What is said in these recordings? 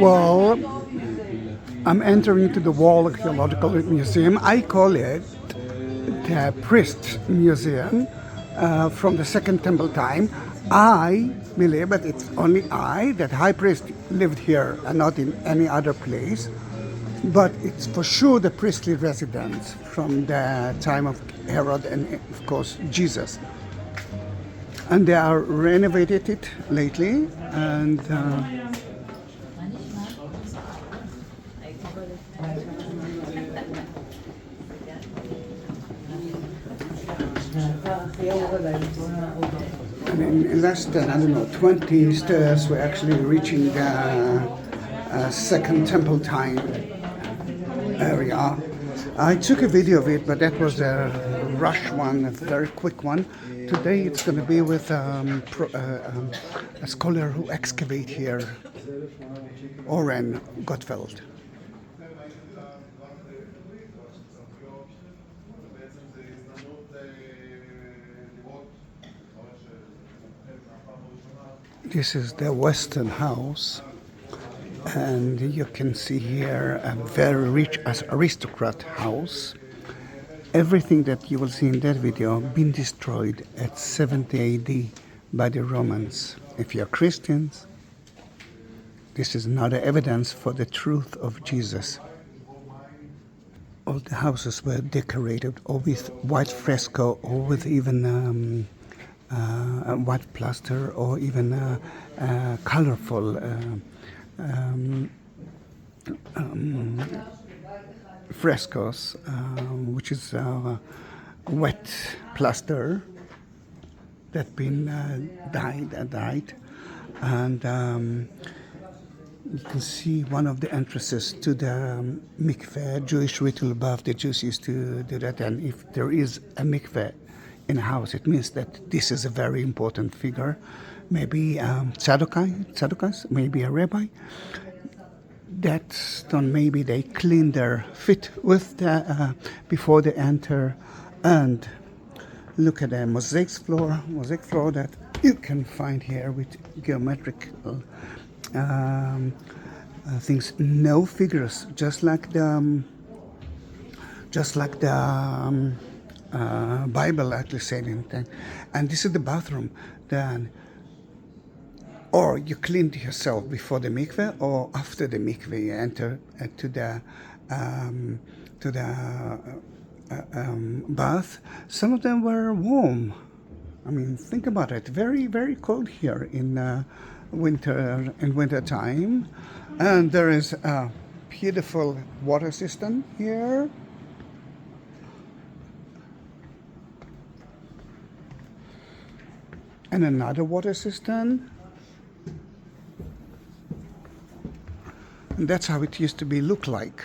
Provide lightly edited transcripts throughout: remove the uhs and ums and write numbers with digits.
Well, I'm entering to the Wall Archaeological Museum. I call it the Priest Museum from the Second Temple time. I believe, but it's only I, that high priest lived here and not in any other place. But it's for sure the priestly residence from the time of Herod and, of course, Jesus. And they are renovated it lately, and in less than, I don't know, 20 stairs, we're actually reaching the Second Temple time area. I took a video of it, but that was a rush one, a very quick one. Today it's going to be with a scholar who excavate here, Oren Gottfeld. This is the Western house, and you can see here a very rich aristocrat house. Everything that you will see in that video been destroyed at 70 AD by the Romans. If you're Christians, this is another evidence for the truth of Jesus. All the houses were decorated or with white fresco or with even white plaster or even colorful frescoes, which is wet plaster that been dyed, and you can see one of the entrances to the mikveh, Jewish ritual bath. The Jews used to do that, and if there is a mikveh in a house, it means that this is a very important figure, maybe Tzaddokai, maybe a rabbi. That stone, maybe they clean their feet with the before they enter. And look at the mosaic floor that you can find here with geometric things. No figures, just like the Bible actually said in that. And this is the bathroom. Then, or you clean yourself before the mikveh, or after the mikveh you enter to the bath. Some of them were warm. I mean, think about it. Very, very cold here in winter time. And there is a beautiful water system here. And another water system. And that's how it used to be look like.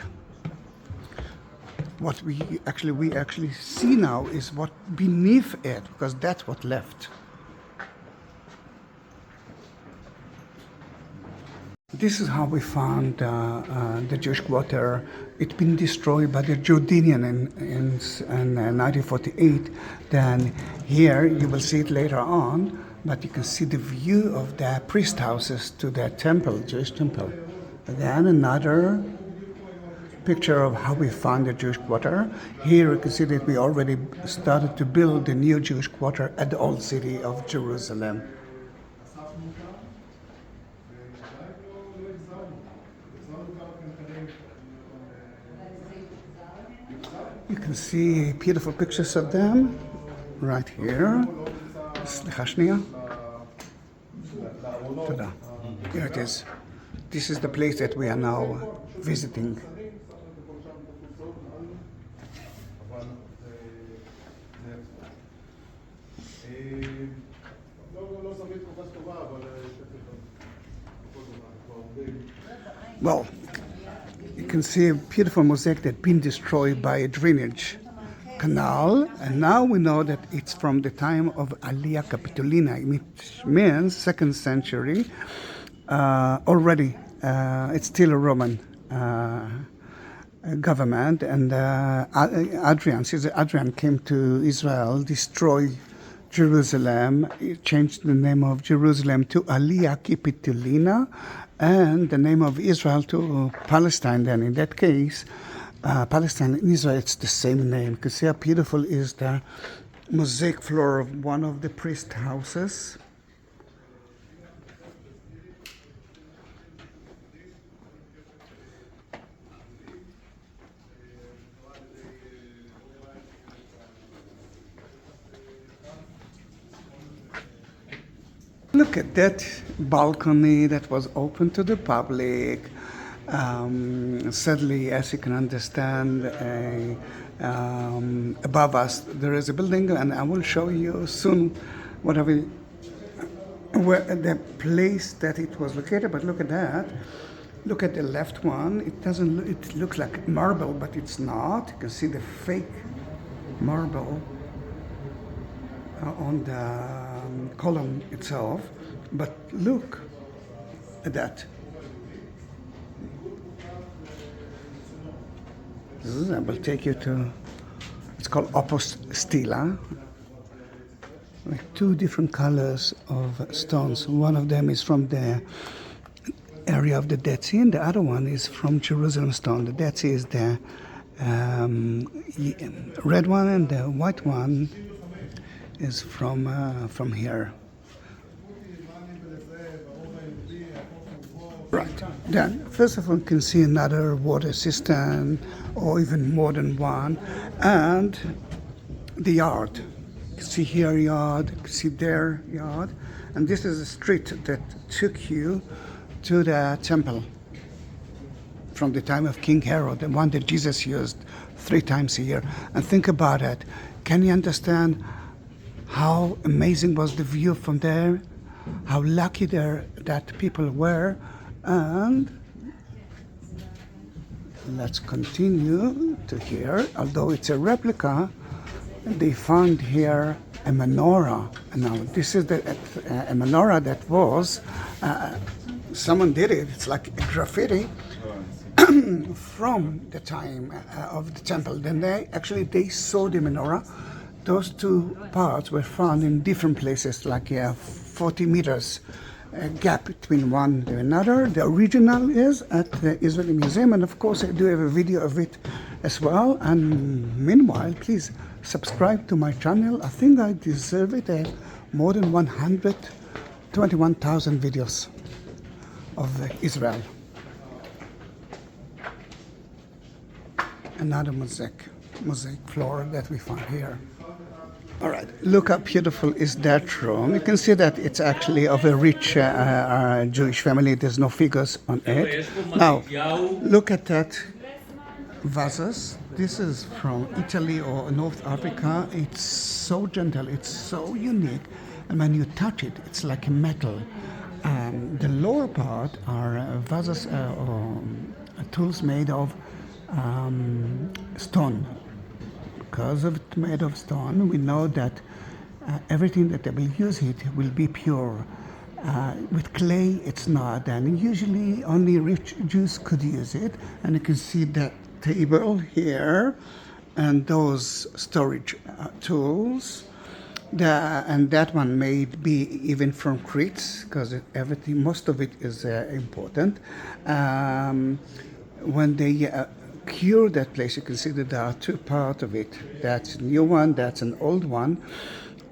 What we actually see now is what beneath it, because that's what left. This is how we found the Jewish quarter. It's been destroyed by the Jordanian in 1948. Then here you will see it later on, but you can see the view of the priest houses to the temple, Jewish temple. Then another picture of how we found the Jewish quarter. Here you can see that we already started to build the new Jewish quarter at the old city of Jerusalem. You can see beautiful pictures of them right here. Here it is. This is the place that we are now visiting. Well, you can see a beautiful mosaic that's been destroyed by a drainage canal, and now we know that it's from the time of Aliyah Capitolina, which means 2nd century. Already, it's still a Roman government, and Caesar Adrian came to Israel, destroyed Jerusalem. It changed the name of Jerusalem to Aliyah Kipitulina, and the name of Israel to Palestine. Then in that case, Palestine and Israel, it's the same name. You can see how beautiful is the mosaic floor of one of the priest houses. Look at that balcony that was open to the public. Sadly, as you can understand, above us there is a building, and I will show you soon where the place that it was located. But look at that. Look at the left one. It doesn't. It looks like marble, but it's not. You can see the fake marble on the column itself, but look at that. I will take you to, it's called Opus Stela, with two different colors of stones. One of them is from the area of the Dead Sea, and the other one is from Jerusalem stone. The Dead Sea is the red one, and the white one is from here. Right. Then, first of all, you can see another water cistern, or even more than one, and the yard. You can see here yard, you can see there yard, and this is a street that took you to the temple from the time of King Herod, the one that Jesus used 3 times a year. And think about it. Can you understand how amazing was the view from there? How lucky that people were? And let's continue to here. Although it's a replica, they found here a menorah. Now this is a menorah that was, someone did it. It's like a graffiti from the time of the temple. Then they saw the menorah. Those two parts were found in different places, like 40 meters gap between one and another. The original is at the Israeli Museum, and of course I do have a video of it as well. And meanwhile, please subscribe to my channel. I think I deserve it. I have more than 121,000 videos of Israel. Another mosaic floor that we found here. All right, look how beautiful is that room. You can see that it's actually of a rich Jewish family. There's no figures on it. Now, look at that vases. This is from Italy or North Africa. It's so gentle, it's so unique. And when you touch it, it's like a metal. The lower part are vases or tools made of stone. Because of it made of stone, we know that everything that they will use it will be pure. With clay, it's not, and usually only rich Jews could use it. And you can see that table here, and those storage tools. And that one may be even from Crete, because everything, most of it is important. When they cure that place, you can see that there are 2 parts of it. That's a new one, that's an old one.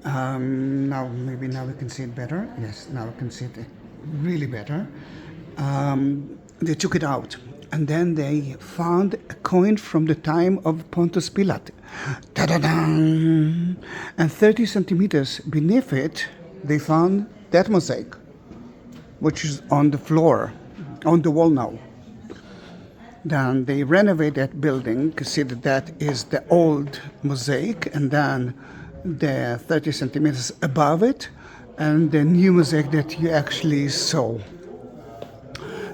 Now we can see it better. Yes, now we can see it really better. They took it out, and then they found a coin from the time of Pontius Pilate. Ta-da-da! And 30 centimeters beneath it, they found that mosaic, which is on the floor, on the wall now. Then they renovate that building, consider that is the old mosaic, and then the 30 centimeters above it, and the new mosaic that you actually saw.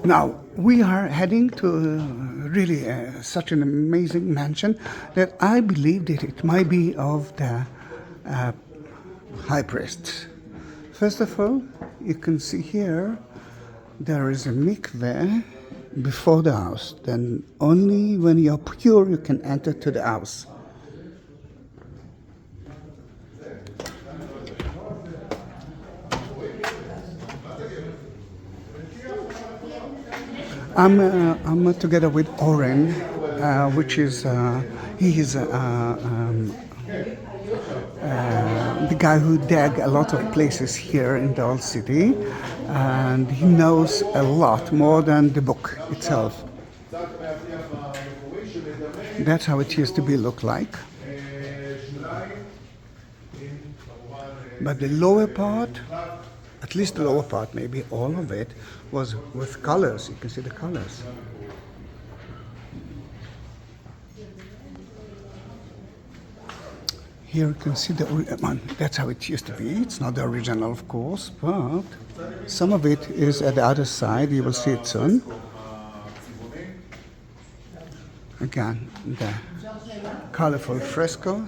Now, we are heading to really such an amazing mansion that I believe that it might be of the high priest. First of all, you can see here, there is a mikveh before the house. Then only when you're pure you can enter to the house. I'm together with Oren, which is he is the guy who dug a lot of places here in the old city, and he knows a lot more than the book itself. That's how it used to be look like. But the lower part, at least the lower part, maybe all of it, was with colors. You can see the colors. Here you can see that's how it used to be. It's not the original, of course, but some of it is at the other side. You will see it soon. Again, the colorful fresco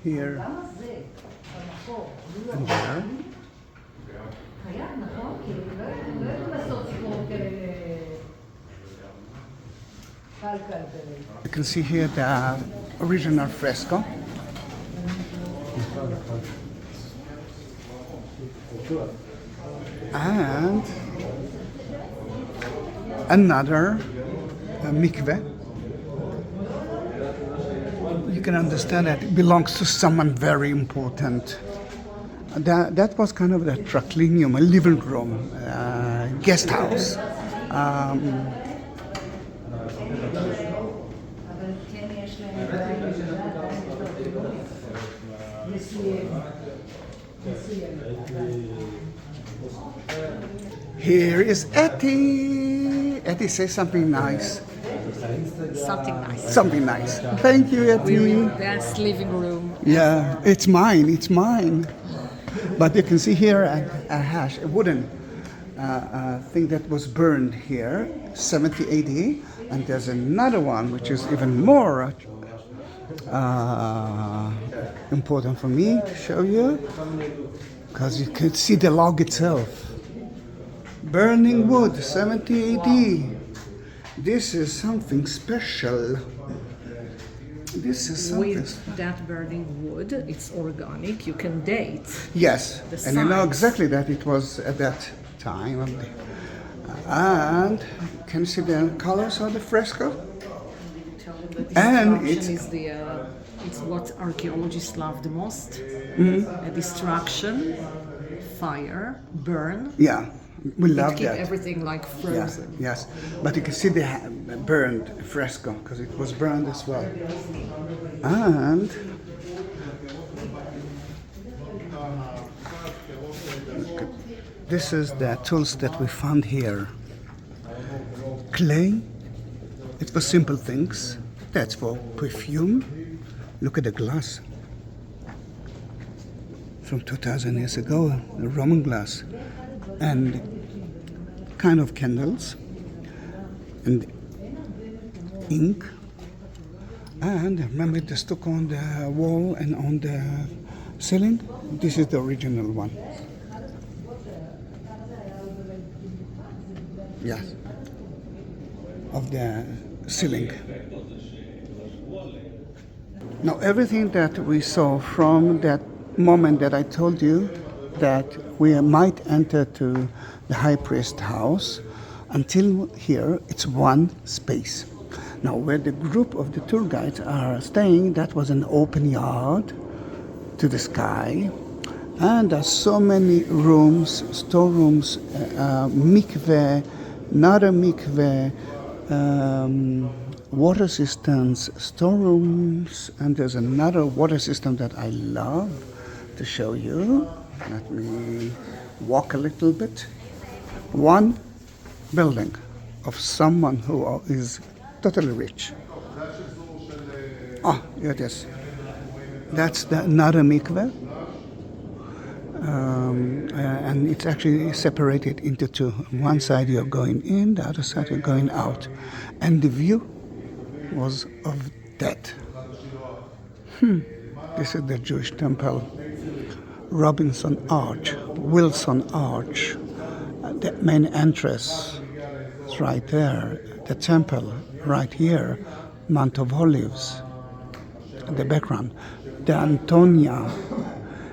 here and there. You can see here the original fresco. And another mikveh. You can understand that it belongs to someone very important. That was kind of the triclinium, a living room, guest house. Here is Etty. Etty, say something nice. Something nice. Something nice. Thank you, Etty. That's living room. Yeah, it's mine. It's mine. But you can see here a wooden thing that was burned here, 70 AD, and there's another one which is even more important for me to show you, because you can see the log itself. Burning wood, 70 AD. This is something special. This is something. With that burning wood, it's organic. You can date. Yes, the and you know size. exactly that it was at that time. And can you see the colors of the fresco? And it's what archaeologists love the most. A destruction, fire, burn. Yeah, we love Keep that. everything like frozen. Yes, but you can see the burned fresco because it was burned as well. And this is the tools that we found here. Clay. It was simple things. That's for perfume. Look at the glass. From 2,000 years ago, the Roman glass. And kind of candles. And ink. And remember the stucco on the wall and on the ceiling? This is the original one. Yes. Of the ceiling. Now everything that we saw from that moment that I told you that we might enter to the high priest house, until here it's one space. Now where the group of the tour guides are staying, that was an open yard to the sky, and there's so many rooms, storerooms, mikveh, another mikveh, water systems, storerooms, and there's another water system that I love to show you. Let me walk a little bit. One building of someone who is totally rich. Ah, here it is. That's another mikveh. And it's actually separated into two. One side you're going in, the other side you're going out. And the view was of that. This is the Jewish temple. Robinson Arch, Wilson Arch. The main entrance is right there. The temple right here. Mount of Olives. The background. The Antonia.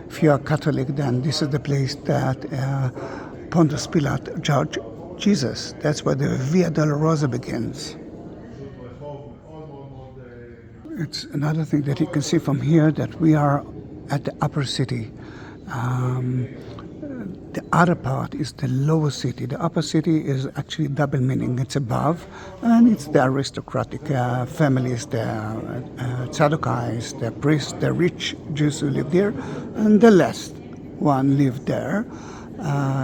If you are Catholic, then this is the place that Pontius Pilate judged Jesus. That's where the Via Dolorosa begins. It's another thing that you can see from here, that we are at the upper city. The other part is the lower city. The upper city is actually double meaning. It's above, and it's the aristocratic families, the tzadokais, the priests, the rich Jews who live there, and the less one live there.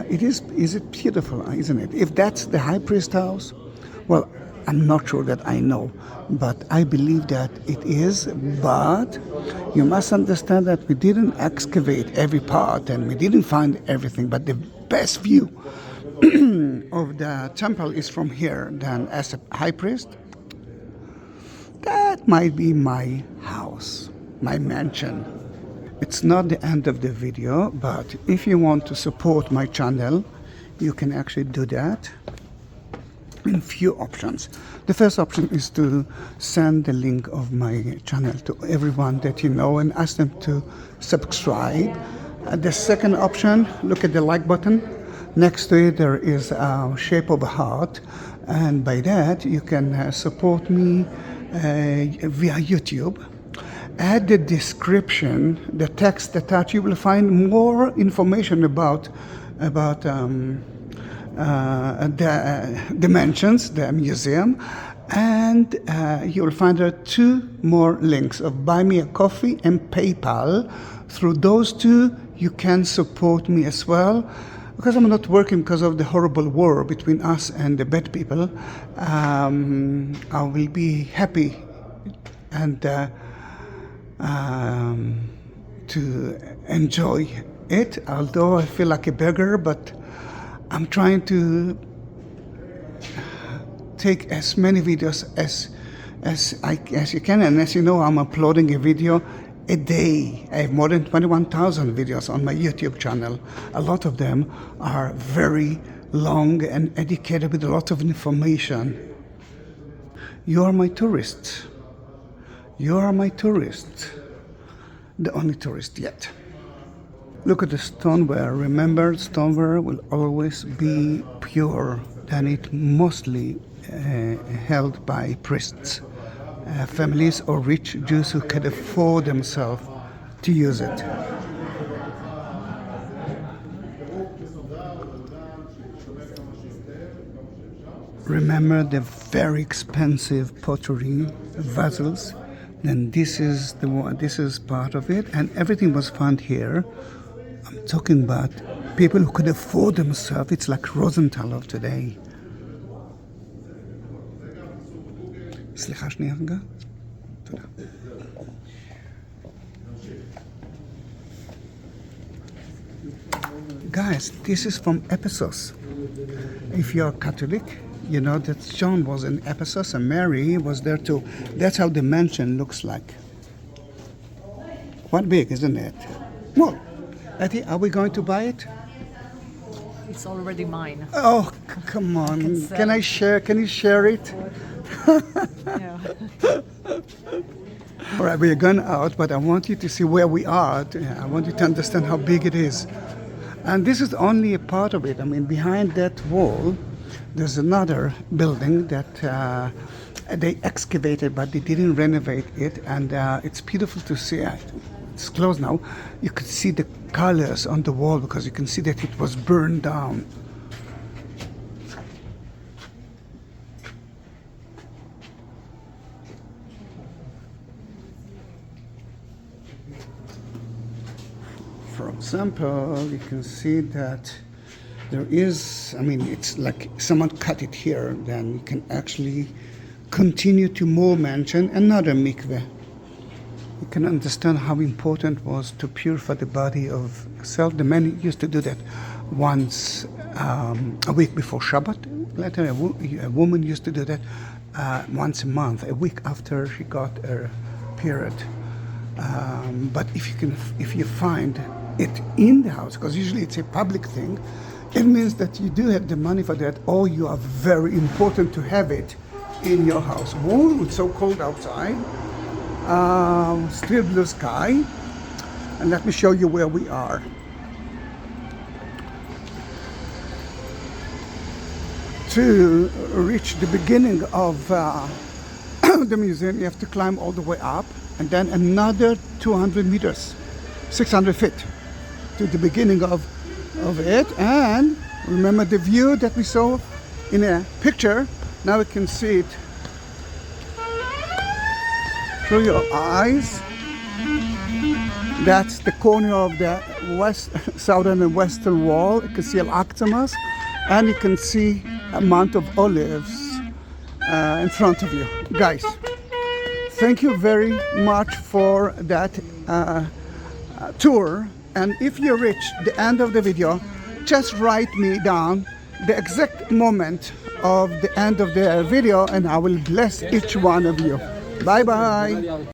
Is it beautiful, isn't it? If that's the high priest house, well, I'm not sure that I know, but I believe that it is. But you must understand that we didn't excavate every part and we didn't find everything, but the best view of the temple is from here. Then as a high priest, that might be my house, my mansion. It's not the end of the video, but if you want to support my channel, you can actually do that in few options. The first option is to send the link of my channel to everyone that you know and ask them to subscribe. The second option, look at the like button. Next to it there is a shape of a heart, and by that you can support me via YouTube. Add the description, the text attached. You will find more information about the dimensions, the museum, and you'll find there are two more links of Buy Me a Coffee and PayPal. Through those two, you can support me as well. Because I'm not working because of the horrible war between us and the bad people, I will be happy and to enjoy it. Although I feel like a beggar, but I'm trying to take as many videos as you can, and as you know, I'm uploading a video a day. I have more than 21,000 videos on my YouTube channel. A lot of them are very long and educated with a lot of information. You are my tourist. You are my tourist. The only tourist yet. Look at the stoneware. Remember, stoneware will always be pure, and it mostly held by priests, families or rich Jews who could afford themselves to use it. Remember the very expensive pottery vessels. Then this is the one. This is part of it, and everything was found here. I'm talking about people who could afford themselves. It's like Rosenthal of today. סליחה שנייה רגע. תודה. Guys, this is from Ephesus. If you're Catholic, you know that John was in Ephesus and Mary was there too. That's how the mansion looks like. Quite big, isn't it? Well, Etty, are we going to buy it? It's already mine. Oh, come on. Can I share? Can you share it? Yeah. All right, we're going out, but I want you to see where we are. I want you to understand how big it is. And this is only a part of it. I mean, behind that wall, there's another building that they excavated, but they didn't renovate it. And it's beautiful to see. It's closed now. You could see the colors on the wall because you can see that it was burned down. For example, you can see that there is, I mean, it's like someone cut it here, then you can actually continue to more mention another mikveh. You can understand how important it was to purify the body of self. The men used to do that once a week before Shabbat. Later, a woman used to do that once a month, a week after she got her period. But if you find it in the house, because usually it's a public thing, it means that you do have the money for that, or you are very important to have it in your house. Oh, it's so cold outside. Still blue sky. And let me show you where we are. to reach the beginning of the museum, you have to climb all the way up, and then another 200 meters, 600 feet to the beginning of it. And remember the view that we saw in a picture, now we can see it through your eyes. That's the corner of the southern and western wall. You can see Al-Aqsa, and you can see a Mount of Olives in front of you. Guys, thank you very much for that tour. And if you reach the end of the video, just write me down the exact moment of the end of the video, and I will bless each one of you. Bye bye.